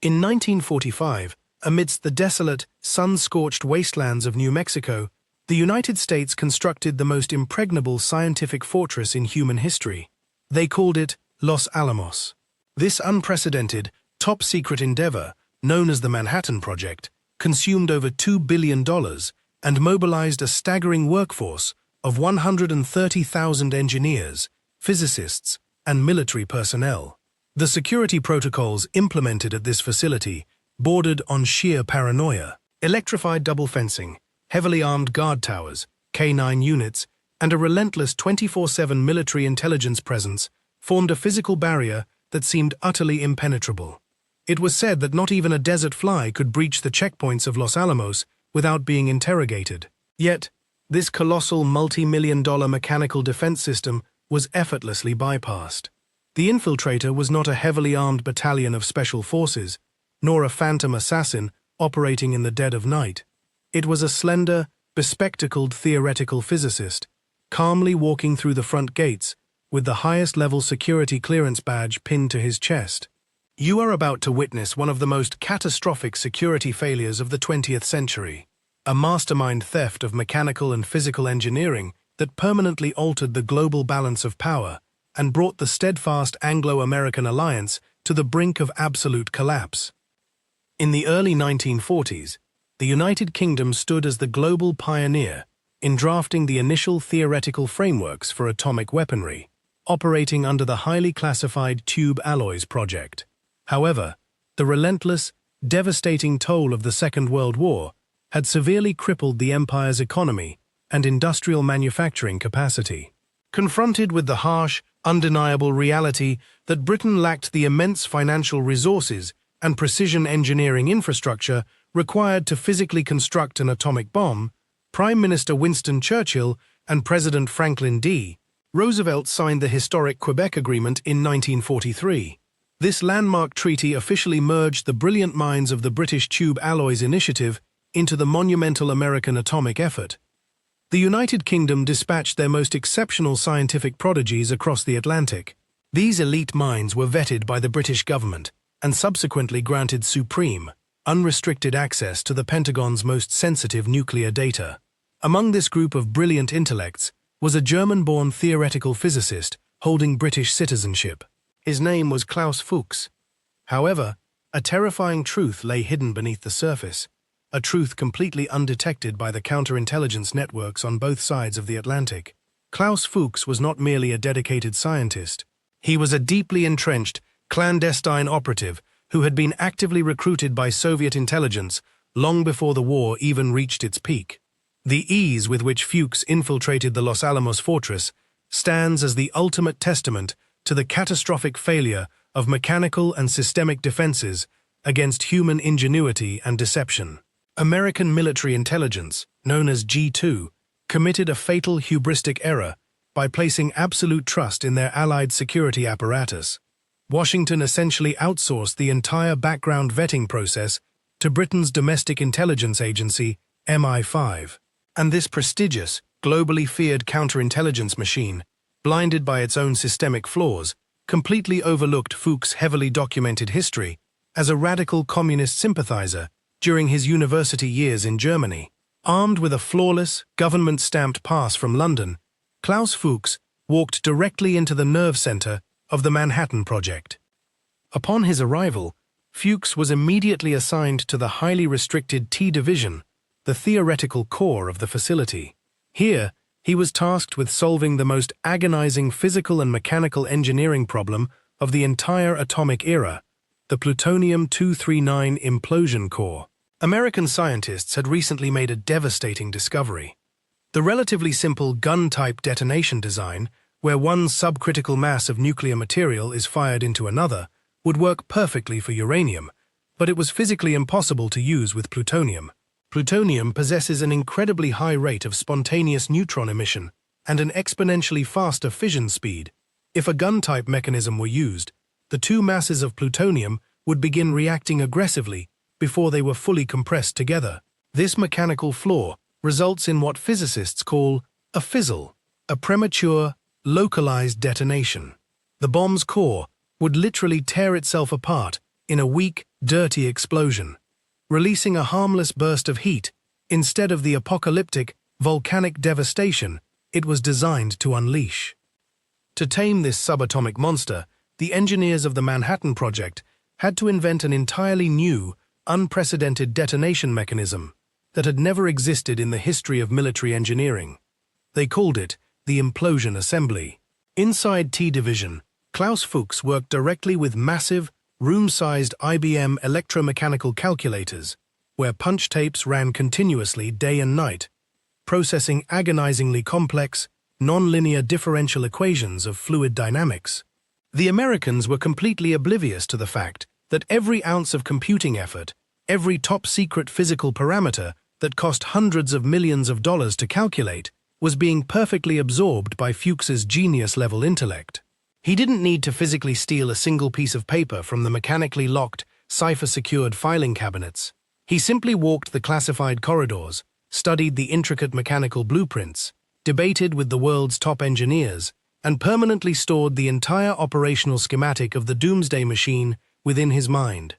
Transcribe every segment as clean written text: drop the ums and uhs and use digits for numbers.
In 1945, amidst the desolate, sun-scorched wastelands of New Mexico, the United States constructed the most impregnable scientific fortress in human history. They called it Los Alamos. This unprecedented, top-secret endeavor, known as the Manhattan Project, consumed over $2 billion and mobilized a staggering workforce of 130,000 engineers, physicists, and military personnel. The security protocols implemented at this facility bordered on sheer paranoia. Electrified double fencing, heavily armed guard towers, K-9 units, and a relentless 24/7 military intelligence presence formed a physical barrier that seemed utterly impenetrable. It was said that not even a desert fly could breach the checkpoints of Los Alamos without being interrogated. Yet, this colossal multi-million-dollar mechanical defense system was effortlessly bypassed. The infiltrator was not a heavily armed battalion of special forces, nor a phantom assassin operating in the dead of night. It was a slender, bespectacled theoretical physicist, calmly walking through the front gates with the highest-level security clearance badge pinned to his chest. You are about to witness one of the most catastrophic security failures of the 20th century, a mastermind theft of mechanical and physical engineering that permanently altered the global balance of power and brought the steadfast Anglo-American alliance to the brink of absolute collapse. In the early 1940s, the United Kingdom stood as the global pioneer in drafting the initial theoretical frameworks for atomic weaponry, operating under the highly classified Tube Alloys Project. However, the relentless, devastating toll of the Second World War had severely crippled the empire's economy and industrial manufacturing capacity. Confronted with the harsh, undeniable reality that Britain lacked the immense financial resources and precision engineering infrastructure required to physically construct an atomic bomb, Prime Minister Winston Churchill and President Franklin D. Roosevelt signed the historic Quebec Agreement in 1943. This landmark treaty officially merged the brilliant minds of the British Tube Alloys Initiative into the monumental American atomic effort. The United Kingdom dispatched their most exceptional scientific prodigies across the Atlantic. These elite minds were vetted by the British government and subsequently granted supreme, unrestricted access to the Pentagon's most sensitive nuclear data. Among this group of brilliant intellects was a German-born theoretical physicist holding British citizenship. His name was Klaus Fuchs. However, a terrifying truth lay hidden beneath the surface, a truth completely undetected by the counterintelligence networks on both sides of the Atlantic. Klaus Fuchs was not merely a dedicated scientist. He was a deeply entrenched, clandestine operative who had been actively recruited by Soviet intelligence long before the war even reached its peak. The ease with which Fuchs infiltrated the Los Alamos fortress stands as the ultimate testament to the catastrophic failure of mechanical and systemic defenses against human ingenuity and deception. American military intelligence, known as G2, committed a fatal hubristic error by placing absolute trust in their allied security apparatus. Washington essentially outsourced the entire background vetting process to Britain's domestic intelligence agency, MI5. And this prestigious, globally feared counterintelligence machine, blinded by its own systemic flaws, completely overlooked Fuchs' heavily documented history as a radical communist sympathizer during his university years in Germany. Armed with a flawless, government-stamped pass from London, Klaus Fuchs walked directly into the nerve center of the Manhattan Project. Upon his arrival, Fuchs was immediately assigned to the highly restricted T Division, the theoretical core of the facility. Here, he was tasked with solving the most agonizing physical and mechanical engineering problem of the entire atomic era, the plutonium-239 implosion core. American scientists had recently made a devastating discovery. The relatively simple gun-type detonation design, where one subcritical mass of nuclear material is fired into another, would work perfectly for uranium, but it was physically impossible to use with plutonium. Plutonium possesses an incredibly high rate of spontaneous neutron emission and an exponentially faster fission speed. If a gun-type mechanism were used, the two masses of plutonium would begin reacting aggressively before they were fully compressed together. This mechanical flaw results in what physicists call a fizzle, a premature, localized detonation. The bomb's core would literally tear itself apart in a weak, dirty explosion. Releasing a harmless burst of heat, instead of the apocalyptic, volcanic devastation it was designed to unleash. To tame this subatomic monster, the engineers of the Manhattan Project had to invent an entirely new, unprecedented detonation mechanism that had never existed in the history of military engineering. They called it the implosion assembly. Inside T Division, Klaus Fuchs worked directly with massive, room-sized IBM electromechanical calculators, where punch tapes ran continuously day and night, processing agonizingly complex, non-linear differential equations of fluid dynamics. The Americans were completely oblivious to the fact that every ounce of computing effort, every top-secret physical parameter that cost hundreds of millions of dollars to calculate, was being perfectly absorbed by Fuchs's genius-level intellect. He didn't need to physically steal a single piece of paper from the mechanically locked, cipher-secured filing cabinets. He simply walked the classified corridors, studied the intricate mechanical blueprints, debated with the world's top engineers, and permanently stored the entire operational schematic of the doomsday machine within his mind.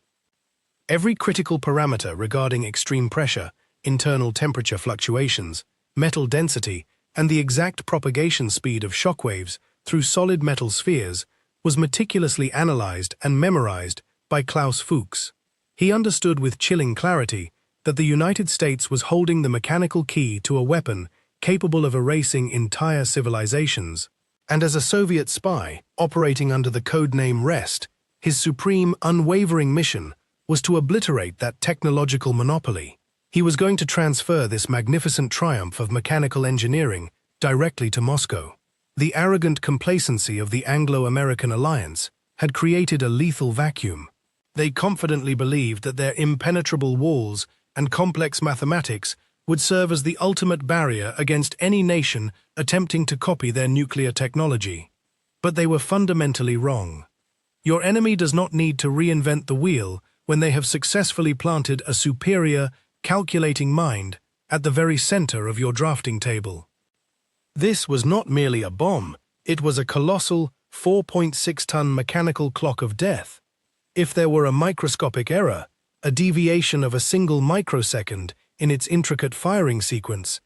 Every critical parameter regarding extreme pressure, internal temperature fluctuations, metal density, and the exact propagation speed of shockwaves through solid metal spheres was meticulously analyzed and memorized by Klaus Fuchs. He understood with chilling clarity that the United States was holding the mechanical key to a weapon capable of erasing entire civilizations. And as a Soviet spy, operating under the codename REST, his supreme, unwavering mission was to obliterate that technological monopoly. He was going to transfer this magnificent triumph of mechanical engineering directly to Moscow. The arrogant complacency of the Anglo-American alliance had created a lethal vacuum. They confidently believed that their impenetrable walls and complex mathematics would serve as the ultimate barrier against any nation attempting to copy their nuclear technology. But they were fundamentally wrong. Your enemy does not need to reinvent the wheel when they have successfully planted a superior, calculating mind at the very center of your drafting table. This was not merely a bomb, it was a colossal 4.6-ton mechanical clock of death. If there were a microscopic error, a deviation of a single microsecond in its intricate firing sequence,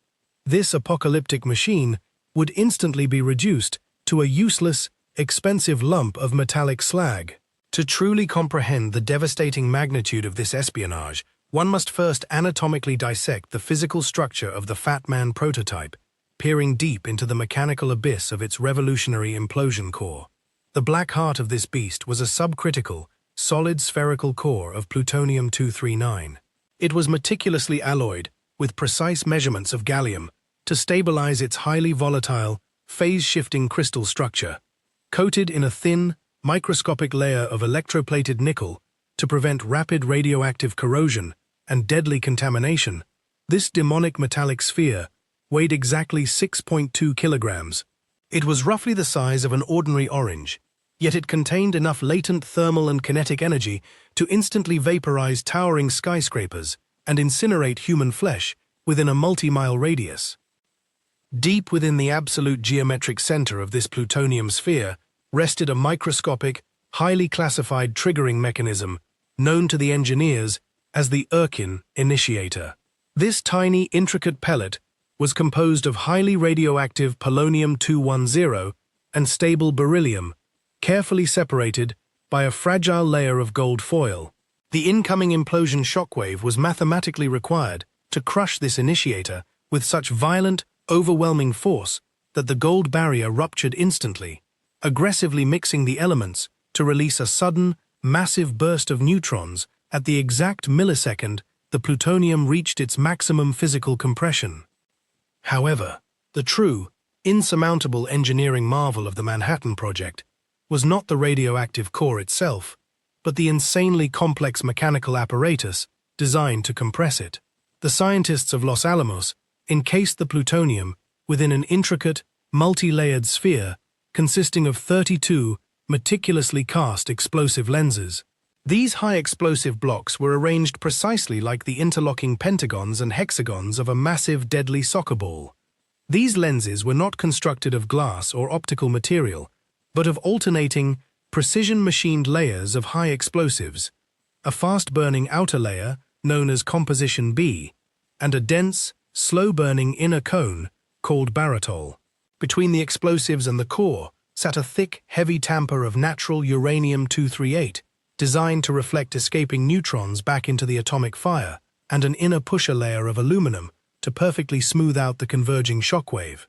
this apocalyptic machine would instantly be reduced to a useless, expensive lump of metallic slag. To truly comprehend the devastating magnitude of this espionage, one must first anatomically dissect the physical structure of the Fat Man prototype, peering deep into the mechanical abyss of its revolutionary implosion core. The black heart of this beast was a subcritical, solid spherical core of plutonium-239. It was meticulously alloyed, with precise measurements of gallium, to stabilize its highly volatile, phase-shifting crystal structure. Coated in a thin, microscopic layer of electroplated nickel to prevent rapid radioactive corrosion and deadly contamination, this demonic metallic sphere weighed exactly 6.2 kilograms. It was roughly the size of an ordinary orange, yet it contained enough latent thermal and kinetic energy to instantly vaporize towering skyscrapers and incinerate human flesh within a multi-mile radius. Deep within the absolute geometric center of this plutonium sphere rested a microscopic, highly classified triggering mechanism known to the engineers as the Erkin initiator. This tiny, intricate pellet was composed of highly radioactive polonium-210 and stable beryllium, carefully separated by a fragile layer of gold foil. The incoming implosion shockwave was mathematically required to crush this initiator with such violent, overwhelming force that the gold barrier ruptured instantly, aggressively mixing the elements to release a sudden, massive burst of neutrons at the exact millisecond the plutonium reached its maximum physical compression. However, the true, insurmountable engineering marvel of the Manhattan Project was not the radioactive core itself, but the insanely complex mechanical apparatus designed to compress it. The scientists of Los Alamos encased the plutonium within an intricate, multi-layered sphere consisting of 32 meticulously cast explosive lenses. These high-explosive blocks were arranged precisely like the interlocking pentagons and hexagons of a massive, deadly soccer ball. These lenses were not constructed of glass or optical material, but of alternating, precision-machined layers of high explosives. a fast-burning outer layer, known as composition B, and a dense, slow-burning inner cone, called barytol. Between the explosives and the core sat a thick, heavy tamper of natural uranium-238, designed to reflect escaping neutrons back into the atomic fire, and an inner pusher layer of aluminum to perfectly smooth out the converging shockwave.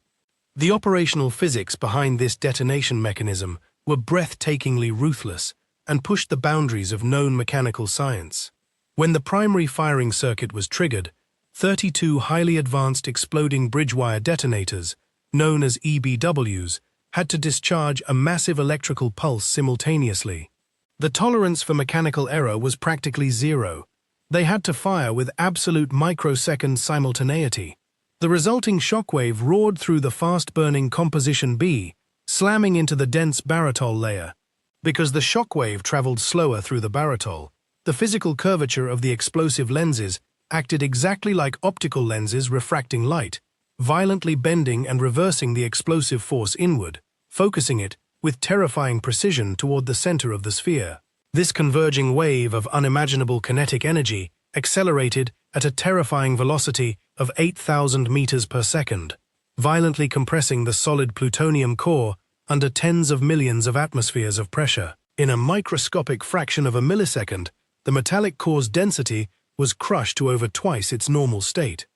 The operational physics behind this detonation mechanism were breathtakingly ruthless and pushed the boundaries of known mechanical science. When the primary firing circuit was triggered, 32 highly advanced exploding bridge-wire detonators, known as EBWs, had to discharge a massive electrical pulse simultaneously. The tolerance for mechanical error was practically zero. They had to fire with absolute microsecond simultaneity. The resulting shockwave roared through the fast-burning composition B, slamming into the dense barytol layer. Because the shockwave traveled slower through the barytol, the physical curvature of the explosive lenses acted exactly like optical lenses refracting light, violently bending and reversing the explosive force inward, focusing it with terrifying precision toward the center of the sphere. This converging wave of unimaginable kinetic energy accelerated at a terrifying velocity of 8,000 meters per second, violently compressing the solid plutonium core under tens of millions of atmospheres of pressure. In a microscopic fraction of a millisecond, the metallic core's density was crushed to over twice its normal state.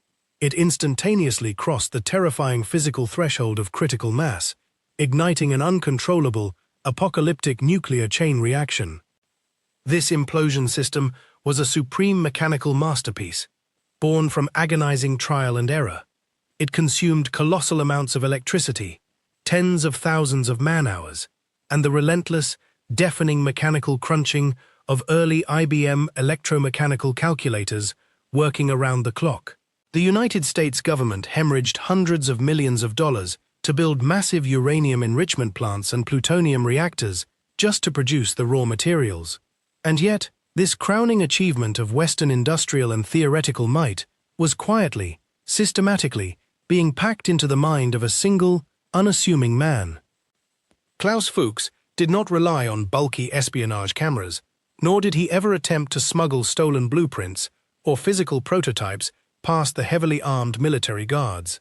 It instantaneously crossed the terrifying physical threshold of critical mass, igniting an uncontrollable, apocalyptic nuclear chain reaction. This implosion system was a supreme mechanical masterpiece, born from agonizing trial and error. It consumed colossal amounts of electricity, tens of thousands of man-hours, and the relentless, deafening mechanical crunching of early IBM electromechanical calculators working around the clock. The United States government hemorrhaged hundreds of millions of dollars to build massive uranium enrichment plants and plutonium reactors just to produce the raw materials. And yet, this crowning achievement of Western industrial and theoretical might was quietly, systematically, being packed into the mind of a single, unassuming man. Klaus Fuchs did not rely on bulky espionage cameras, nor did he ever attempt to smuggle stolen blueprints or physical prototypes past the heavily armed military guards.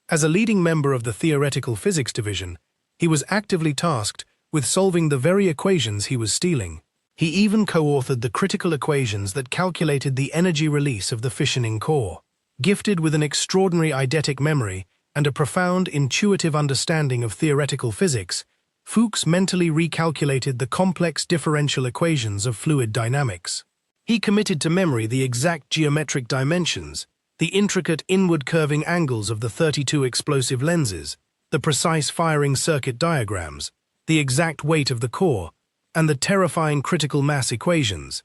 As a leading member of the Theoretical Physics Division, he was actively tasked with solving the very equations he was stealing. He even co-authored the critical equations that calculated the energy release of the fissioning core. Gifted with an extraordinary eidetic memory and a profound intuitive understanding of theoretical physics, Fuchs mentally recalculated the complex differential equations of fluid dynamics. He committed to memory the exact geometric dimensions, the intricate inward curving angles of the 32 explosive lenses, the precise firing circuit diagrams, the exact weight of the core, and the terrifying critical mass equations.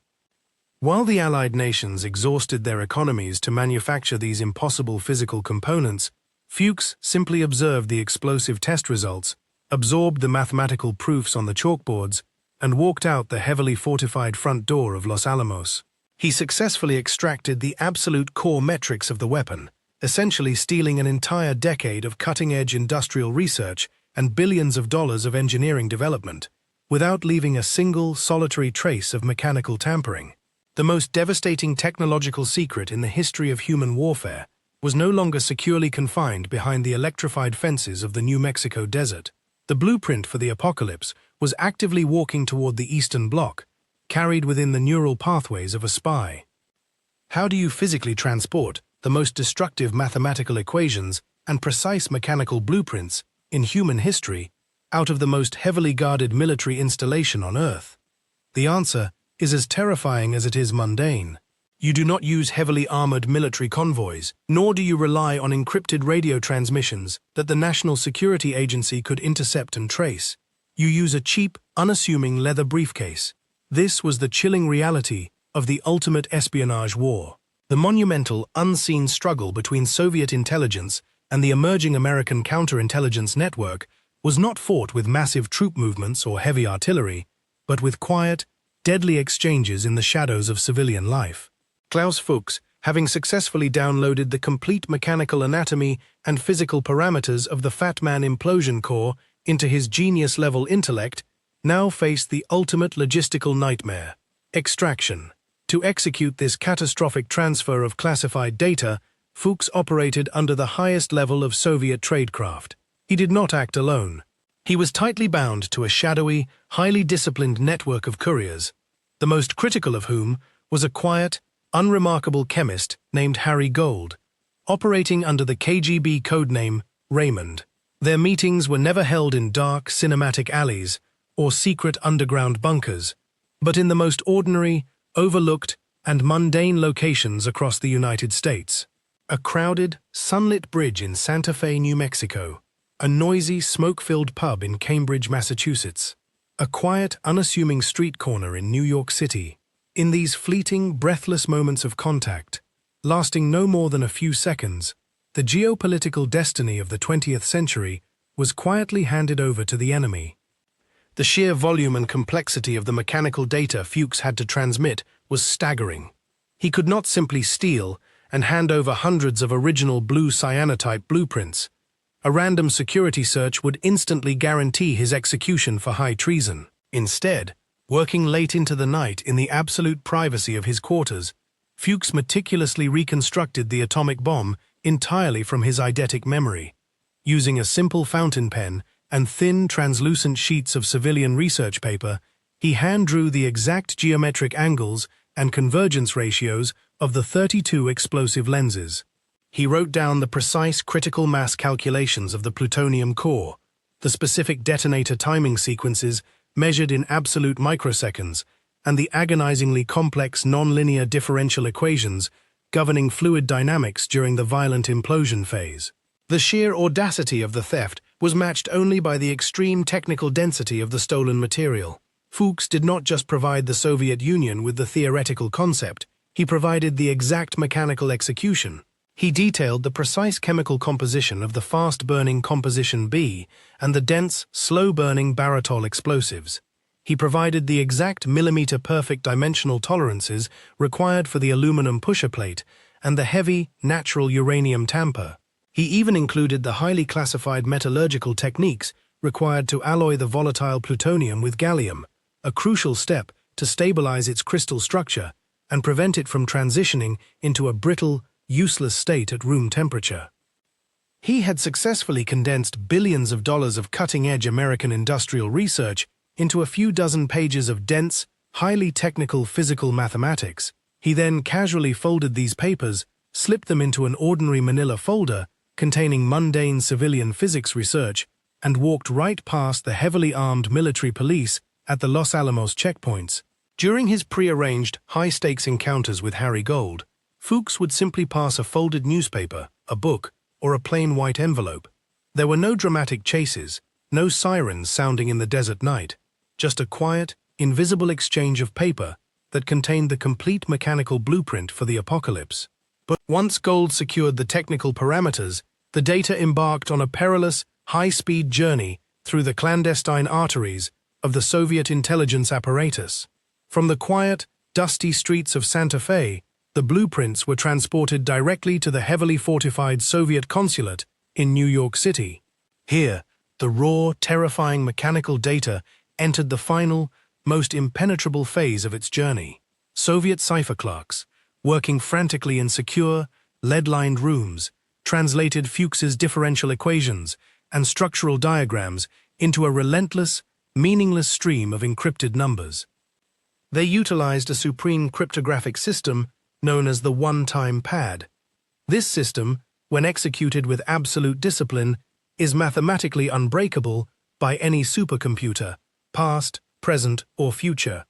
While the Allied nations exhausted their economies to manufacture these impossible physical components, Fuchs simply observed the explosive test results, absorbed the mathematical proofs on the chalkboards, and walked out the heavily fortified front door of Los Alamos. He successfully extracted the absolute core metrics of the weapon, essentially stealing an entire decade of cutting-edge industrial research and billions of dollars of engineering development, without leaving a single, solitary trace of mechanical tampering. The most devastating technological secret in the history of human warfare was no longer securely confined behind the electrified fences of the New Mexico desert. The blueprint for the apocalypse was actively walking toward the Eastern Bloc, carried within the neural pathways of a spy. How do you physically transport the most destructive mathematical equations and precise mechanical blueprints in human history out of the most heavily guarded military installation on Earth? The answer is as terrifying as it is mundane. You do not use heavily armored military convoys, nor do you rely on encrypted radio transmissions that the National Security Agency could intercept and trace. You use a cheap, unassuming leather briefcase. This was the chilling reality of the ultimate espionage war. The monumental, unseen struggle between Soviet intelligence and the emerging American counterintelligence network was not fought with massive troop movements or heavy artillery, but with quiet, deadly exchanges in the shadows of civilian life. Klaus Fuchs, having successfully downloaded the complete mechanical anatomy and physical parameters of the Fat Man implosion core into his genius-level intellect, now faced the ultimate logistical nightmare: extraction. To execute this catastrophic transfer of classified data, Fuchs operated under the highest level of Soviet tradecraft. He did not act alone. He was tightly bound to a shadowy, highly disciplined network of couriers, the most critical of whom was a quiet, unremarkable chemist named Harry Gold, operating under the KGB codename Raymond. Their meetings were never held in dark, cinematic alleys or secret underground bunkers, but in the most ordinary, overlooked, and mundane locations across the United States. A crowded, sunlit bridge in Santa Fe, New Mexico, a noisy, smoke-filled pub in Cambridge, Massachusetts, a quiet, unassuming street corner in New York City. In these fleeting, breathless moments of contact, lasting no more than a few seconds, the geopolitical destiny of the 20th century was quietly handed over to the enemy. The sheer volume and complexity of the mechanical data Fuchs had to transmit was staggering. He could not simply steal and hand over hundreds of original blue cyanotype blueprints. A random security search would instantly guarantee his execution for high treason. Instead, working late into the night in the absolute privacy of his quarters, Fuchs meticulously reconstructed the atomic bomb entirely from his eidetic memory. Using a simple fountain pen and thin, translucent sheets of civilian research paper, he hand-drew the exact geometric angles and convergence ratios of the 32 explosive lenses. He wrote down the precise critical mass calculations of the plutonium core, the specific detonator timing sequences measured in absolute microseconds, and the agonizingly complex nonlinear differential equations governing fluid dynamics during the violent implosion phase. The sheer audacity of the theft was matched only by the extreme technical density of the stolen material. Fuchs did not just provide the Soviet Union with the theoretical concept, he provided the exact mechanical execution. He detailed the precise chemical composition of the fast-burning Composition B and the dense, slow-burning baratol explosives. He provided the exact millimeter-perfect dimensional tolerances required for the aluminum pusher plate and the heavy, natural uranium tamper. He even included the highly classified metallurgical techniques required to alloy the volatile plutonium with gallium, a crucial step to stabilize its crystal structure and prevent it from transitioning into a brittle, useless state at room temperature. He had successfully condensed billions of dollars of cutting-edge American industrial research into a few dozen pages of dense, highly technical physical mathematics. He then casually folded these papers, slipped them into an ordinary manila folder containing mundane civilian physics research, and walked right past the heavily armed military police at the Los Alamos checkpoints. During his prearranged, high-stakes encounters with Harry Gold, Fuchs would simply pass a folded newspaper, a book, or a plain white envelope. There were no dramatic chases, no sirens sounding in the desert night, just a quiet, invisible exchange of paper that contained the complete mechanical blueprint for the apocalypse. But once Gold secured the technical parameters, the data embarked on a perilous, high-speed journey through the clandestine arteries of the Soviet intelligence apparatus. From the quiet, dusty streets of Santa Fe, the blueprints were transported directly to the heavily fortified Soviet consulate in New York City. Here, the raw, terrifying mechanical data entered the final, most impenetrable phase of its journey. Soviet cipher clerks, working frantically in secure, lead-lined rooms, translated Fuchs's differential equations and structural diagrams into a relentless, meaningless stream of encrypted numbers. They utilized a supreme cryptographic system known as the one-time pad. This system, when executed with absolute discipline, is mathematically unbreakable by any supercomputer, past, present, or future.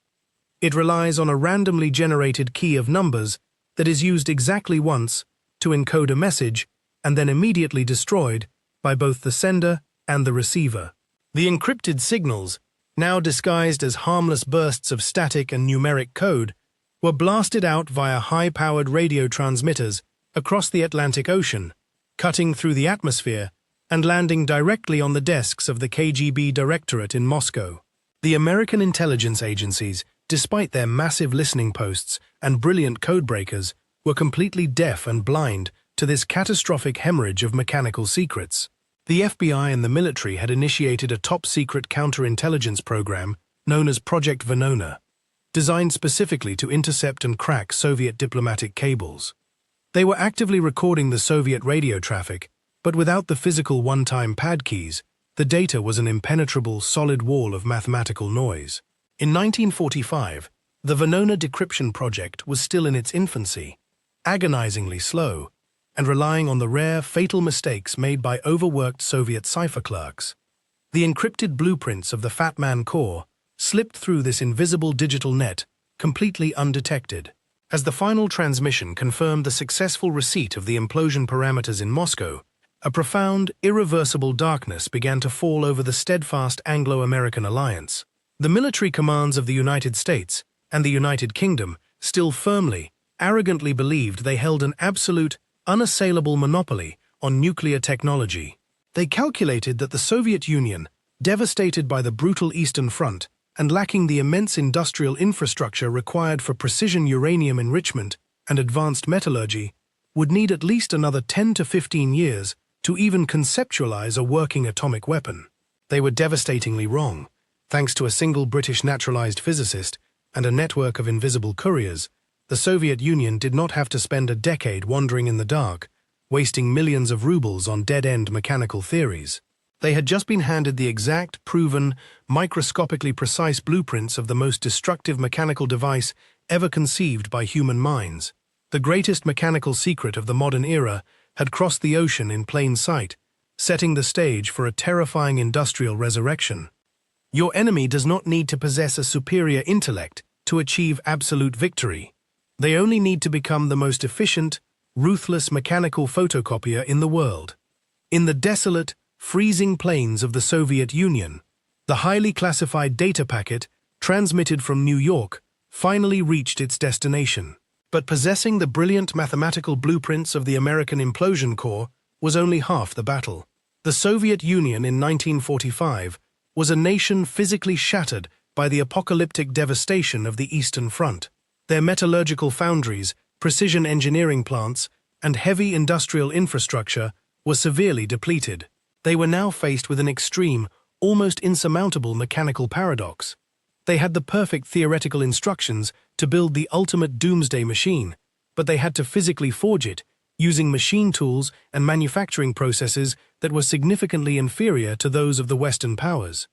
It relies on a randomly generated key of numbers that is used exactly once to encode a message and then immediately destroyed by both the sender and the receiver. The encrypted signals, now disguised as harmless bursts of static and numeric code, were blasted out via high-powered radio transmitters across the Atlantic Ocean, cutting through the atmosphere and landing directly on the desks of the KGB Directorate in Moscow. The American intelligence agencies, despite their massive listening posts and brilliant codebreakers, were completely deaf and blind to this catastrophic hemorrhage of mechanical secrets. The FBI and the military had initiated a top-secret counterintelligence program known as Project Venona. designed specifically to intercept and crack Soviet diplomatic cables. They were actively recording the Soviet radio traffic, but without the physical one-time pad keys, the data was an impenetrable, solid wall of mathematical noise. In 1945, the Venona decryption project was still in its infancy, agonizingly slow, and relying on the rare, fatal mistakes made by overworked Soviet cipher clerks. The encrypted blueprints of the Fat Man core slipped through this invisible digital net, completely undetected. As the final transmission confirmed the successful receipt of the implosion parameters in Moscow, a profound, irreversible darkness began to fall over the steadfast Anglo-American alliance. The military commands of the United States and the United Kingdom still firmly, arrogantly believed they held an absolute, unassailable monopoly on nuclear technology. They calculated that the Soviet Union, devastated by the brutal Eastern Front and lacking the immense industrial infrastructure required for precision uranium enrichment and advanced metallurgy, would need at least another 10 to 15 years to even conceptualize a working atomic weapon. They were devastatingly wrong. Thanks to a single British naturalized physicist and a network of invisible couriers, the Soviet Union did not have to spend a decade wandering in the dark, wasting millions of rubles on dead-end mechanical theories. They had just been handed the exact, proven, microscopically precise blueprints of the most destructive mechanical device ever conceived by human minds. The greatest mechanical secret of the modern era had crossed the ocean in plain sight, setting the stage for a terrifying industrial resurrection. Your enemy does not need to possess a superior intellect to achieve absolute victory. They only need to become the most efficient, ruthless mechanical photocopier in the world. In the desolate, freezing plains of the Soviet Union, the highly classified data packet, transmitted from New York, finally reached its destination. But possessing the brilliant mathematical blueprints of the American implosion core was only half the battle. The Soviet Union in 1945 was a nation physically shattered by the apocalyptic devastation of the Eastern Front. Their metallurgical foundries, precision engineering plants, and heavy industrial infrastructure were severely depleted. They were now faced with an extreme, almost insurmountable mechanical paradox. They had the perfect theoretical instructions to build the ultimate doomsday machine, but they had to physically forge it, using machine tools and manufacturing processes that were significantly inferior to those of the Western powers.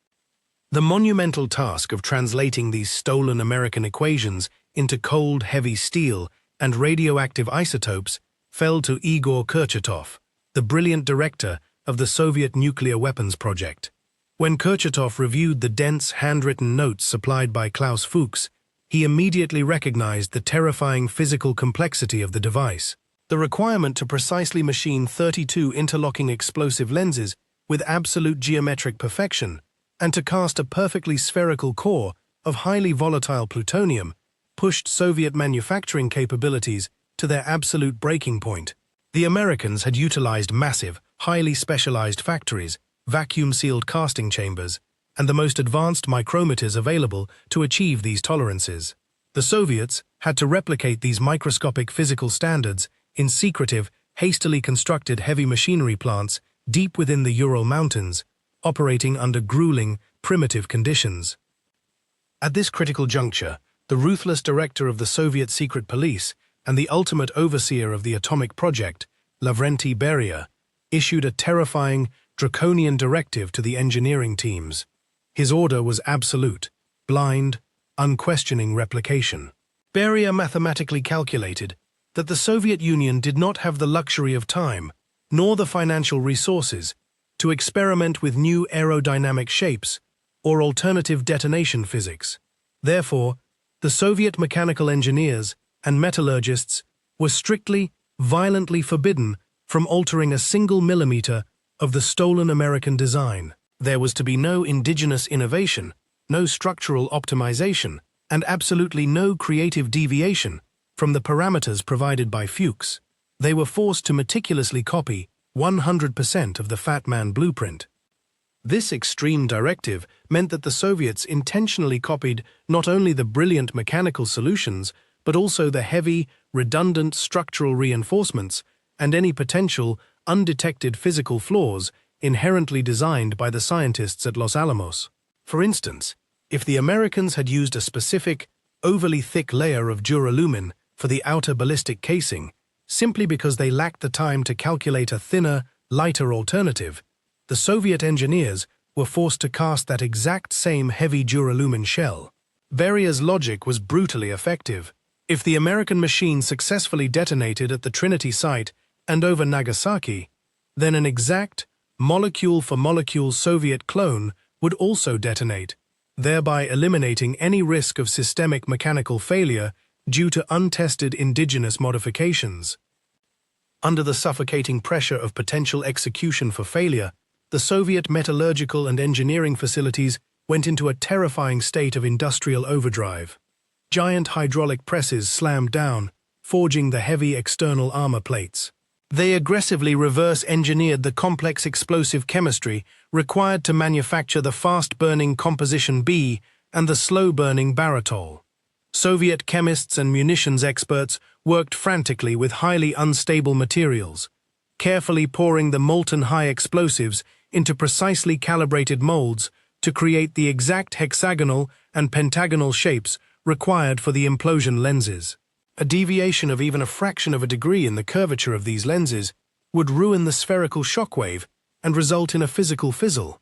The monumental task of translating these stolen American equations into cold, heavy steel and radioactive isotopes fell to Igor Kurchatov, the brilliant director of the Soviet nuclear weapons project. When Kurchatov reviewed the dense, handwritten notes supplied by Klaus Fuchs, he immediately recognized the terrifying physical complexity of the device. The requirement to precisely machine 32 interlocking explosive lenses with absolute geometric perfection, and to cast a perfectly spherical core of highly volatile plutonium, pushed Soviet manufacturing capabilities to their absolute breaking point. The Americans had utilized massive, highly specialized factories, vacuum-sealed casting chambers, and the most advanced micrometers available to achieve these tolerances. The Soviets had to replicate these microscopic physical standards in secretive, hastily constructed heavy machinery plants deep within the Ural Mountains, operating under grueling, primitive conditions. At this critical juncture, the ruthless director of the Soviet secret police and the ultimate overseer of the atomic project, Lavrenti Beria, issued a terrifying, draconian directive to the engineering teams. His order was absolute, blind, unquestioning replication. Beria mathematically calculated that the Soviet Union did not have the luxury of time, nor the financial resources, to experiment with new aerodynamic shapes or alternative detonation physics. Therefore, the Soviet mechanical engineers and metallurgists were strictly, violently forbidden from altering a single millimeter of the stolen American design. There was to be no indigenous innovation, no structural optimization, and absolutely no creative deviation from the parameters provided by Fuchs. They were forced to meticulously copy 100% of the Fat Man blueprint. This extreme directive meant that the Soviets intentionally copied not only the brilliant mechanical solutions, but also the heavy, redundant structural reinforcements and any potential, undetected physical flaws inherently designed by the scientists at Los Alamos. For instance, if the Americans had used a specific, overly thick layer of duralumin for the outer ballistic casing, simply because they lacked the time to calculate a thinner, lighter alternative. The Soviet engineers were forced to cast that exact same heavy duralumin shell. Beria's logic was brutally effective. If the American machine successfully detonated at the Trinity site and over Nagasaki, then an exact, molecule-for-molecule Soviet clone would also detonate, thereby eliminating any risk of systemic mechanical failure due to untested indigenous modifications. Under the suffocating pressure of potential execution for failure, the Soviet metallurgical and engineering facilities went into a terrifying state of industrial overdrive. Giant hydraulic presses slammed down, forging the heavy external armor plates. They aggressively reverse-engineered the complex explosive chemistry required to manufacture the fast-burning Composition B and the slow-burning baratol. Soviet chemists and munitions experts worked frantically with highly unstable materials, carefully pouring the molten high explosives into precisely calibrated molds to create the exact hexagonal and pentagonal shapes required for the implosion lenses. A deviation of even a fraction of a degree in the curvature of these lenses would ruin the spherical shockwave and result in a physical fizzle.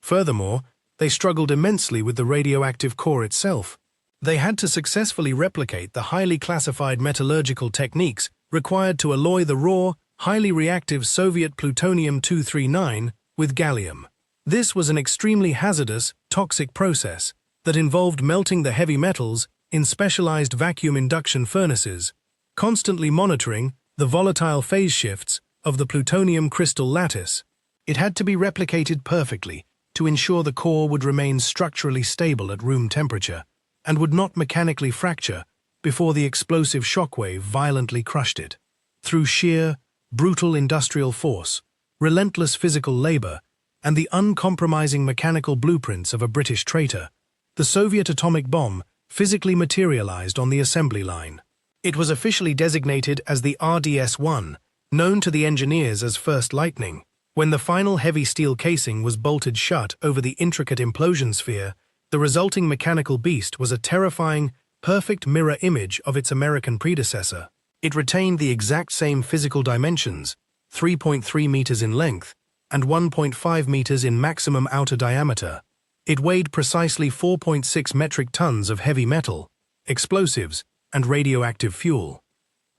Furthermore, they struggled immensely with the radioactive core itself. They had to successfully replicate the highly classified metallurgical techniques required to alloy the raw, highly reactive Soviet plutonium-239 with gallium. This was an extremely hazardous, toxic process that involved melting the heavy metals in specialized vacuum induction furnaces, constantly monitoring the volatile phase shifts of the plutonium crystal lattice. It had to be replicated perfectly to ensure the core would remain structurally stable at room temperature and would not mechanically fracture before the explosive shockwave violently crushed it. Through sheer, brutal industrial force, relentless physical labor, and the uncompromising mechanical blueprints of a British traitor, the Soviet atomic bomb physically materialized on the assembly line. It was officially designated as the RDS-1, known to the engineers as First Lightning. When the final heavy steel casing was bolted shut over the intricate implosion sphere, the resulting mechanical beast was a terrifying, perfect mirror image of its American predecessor. It retained the exact same physical dimensions, 3.3 meters in length and 1.5 meters in maximum outer diameter. It weighed precisely 4.6 metric tons of heavy metal, explosives, and radioactive fuel.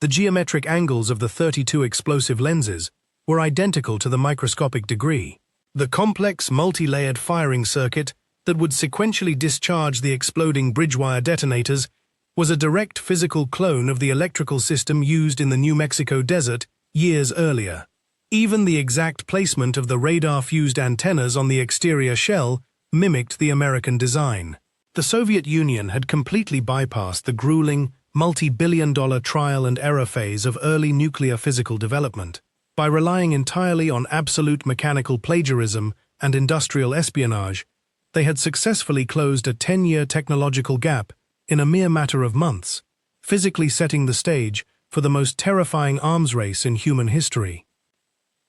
The geometric angles of the 32 explosive lenses were identical to the microscopic degree. The complex, multi-layered firing circuit that would sequentially discharge the exploding bridge-wire detonators was a direct physical clone of the electrical system used in the New Mexico desert years earlier. Even the exact placement of the radar-fused antennas on the exterior shell mimicked the American design. The Soviet Union had completely bypassed the grueling, multi-billion-dollar trial-and-error phase of early nuclear physical development. By relying entirely on absolute mechanical plagiarism and industrial espionage, they had successfully closed a 10-year technological gap in a mere matter of months, physically setting the stage for the most terrifying arms race in human history.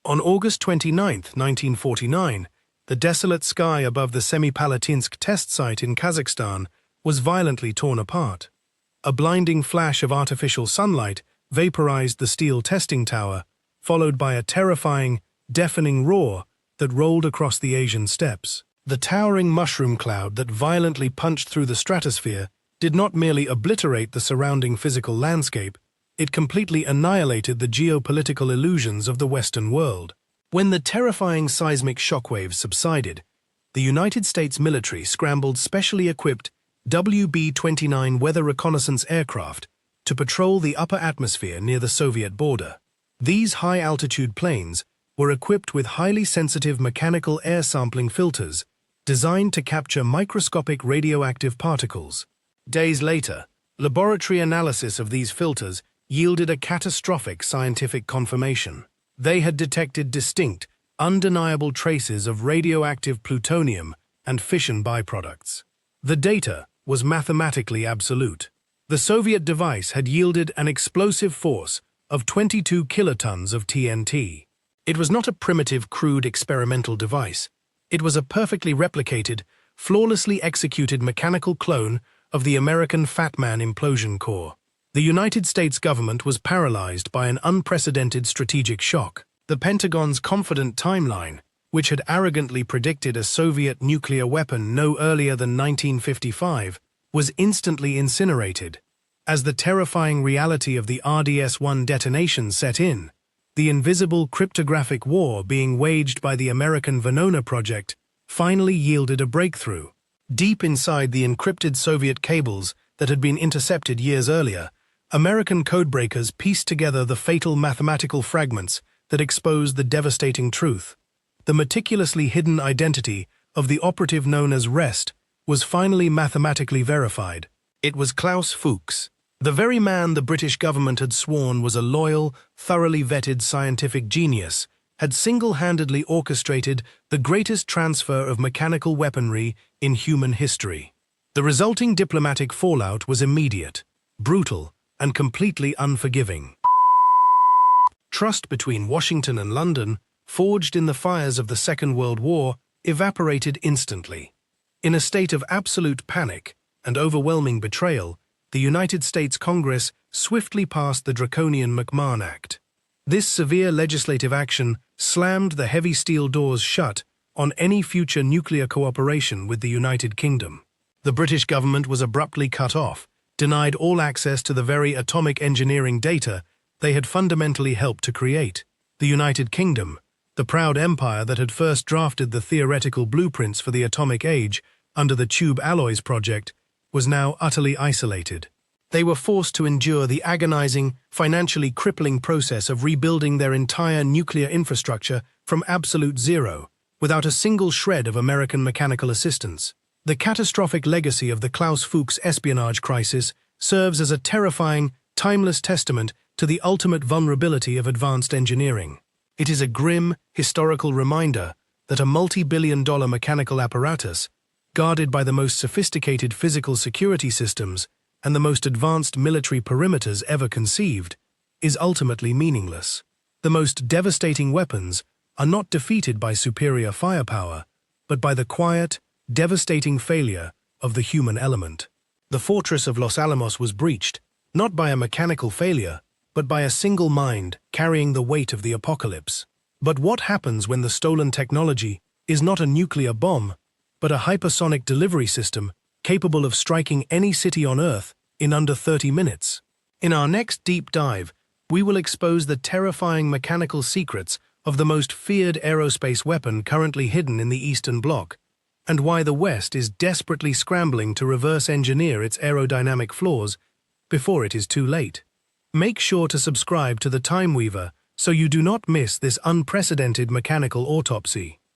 On August 29, 1949, the desolate sky above the Semipalatinsk test site in Kazakhstan was violently torn apart. A blinding flash of artificial sunlight vaporized the steel testing tower, followed by a terrifying, deafening roar that rolled across the Asian steppes. The towering mushroom cloud that violently punched through the stratosphere did not merely obliterate the surrounding physical landscape, it completely annihilated the geopolitical illusions of the Western world. When the terrifying seismic shockwaves subsided, the United States military scrambled specially equipped WB-29 weather reconnaissance aircraft to patrol the upper atmosphere near the Soviet border. These high-altitude planes were equipped with highly sensitive mechanical air sampling filters designed to capture microscopic radioactive particles. Days later, laboratory analysis of these filters yielded a catastrophic scientific confirmation. They had detected distinct, undeniable traces of radioactive plutonium and fission byproducts. The data was mathematically absolute. The Soviet device had yielded an explosive force of 22 kilotons of TNT. It was not a primitive, crude experimental device. It was a perfectly replicated, flawlessly executed mechanical clone of the American Fat Man implosion core. The United States government was paralyzed by an unprecedented strategic shock. The Pentagon's confident timeline, which had arrogantly predicted a Soviet nuclear weapon no earlier than 1955, was instantly incinerated. As the terrifying reality of the RDS-1 detonation set in, the invisible cryptographic war being waged by the American Venona project finally yielded a breakthrough. Deep inside the encrypted Soviet cables that had been intercepted years earlier, American codebreakers pieced together the fatal mathematical fragments that exposed the devastating truth. The meticulously hidden identity of the operative known as REST was finally mathematically verified. It was Klaus Fuchs, the very man the British government had sworn was a loyal, thoroughly vetted scientific genius, had single-handedly orchestrated the greatest transfer of mechanical weaponry in human history. The resulting diplomatic fallout was immediate, brutal, and completely unforgiving. Trust between Washington and London, forged in the fires of the Second World War, evaporated instantly. In a state of absolute panic and overwhelming betrayal, the United States Congress swiftly passed the draconian McMahon Act. This severe legislative action slammed the heavy steel doors shut on any future nuclear cooperation with the United Kingdom. The British government was abruptly cut off, denied all access to the very atomic engineering data they had fundamentally helped to create. The United Kingdom, the proud empire that had first drafted the theoretical blueprints for the atomic age under the Tube Alloys project, was now utterly isolated. They were forced to endure the agonizing, financially crippling process of rebuilding their entire nuclear infrastructure from absolute zero, without a single shred of American mechanical assistance. The catastrophic legacy of the Klaus Fuchs espionage crisis serves as a terrifying, timeless testament to the ultimate vulnerability of advanced engineering. It is a grim, historical reminder that a multi-billion-dollar mechanical apparatus, guarded by the most sophisticated physical security systems and the most advanced military perimeters ever conceived, is ultimately meaningless. The most devastating weapons are not defeated by superior firepower, but by the quiet, devastating failure of the human element. The fortress of Los Alamos was breached, not by a mechanical failure, but by a single mind carrying the weight of the apocalypse. But what happens when the stolen technology is not a nuclear bomb, but a hypersonic delivery system capable of striking any city on Earth in under 30 minutes? In our next deep dive, we will expose the terrifying mechanical secrets of the most feared aerospace weapon currently hidden in the Eastern Bloc, and why the West is desperately scrambling to reverse engineer its aerodynamic flaws before it is too late. Make sure to subscribe to the Time Weaver so you do not miss this unprecedented mechanical autopsy.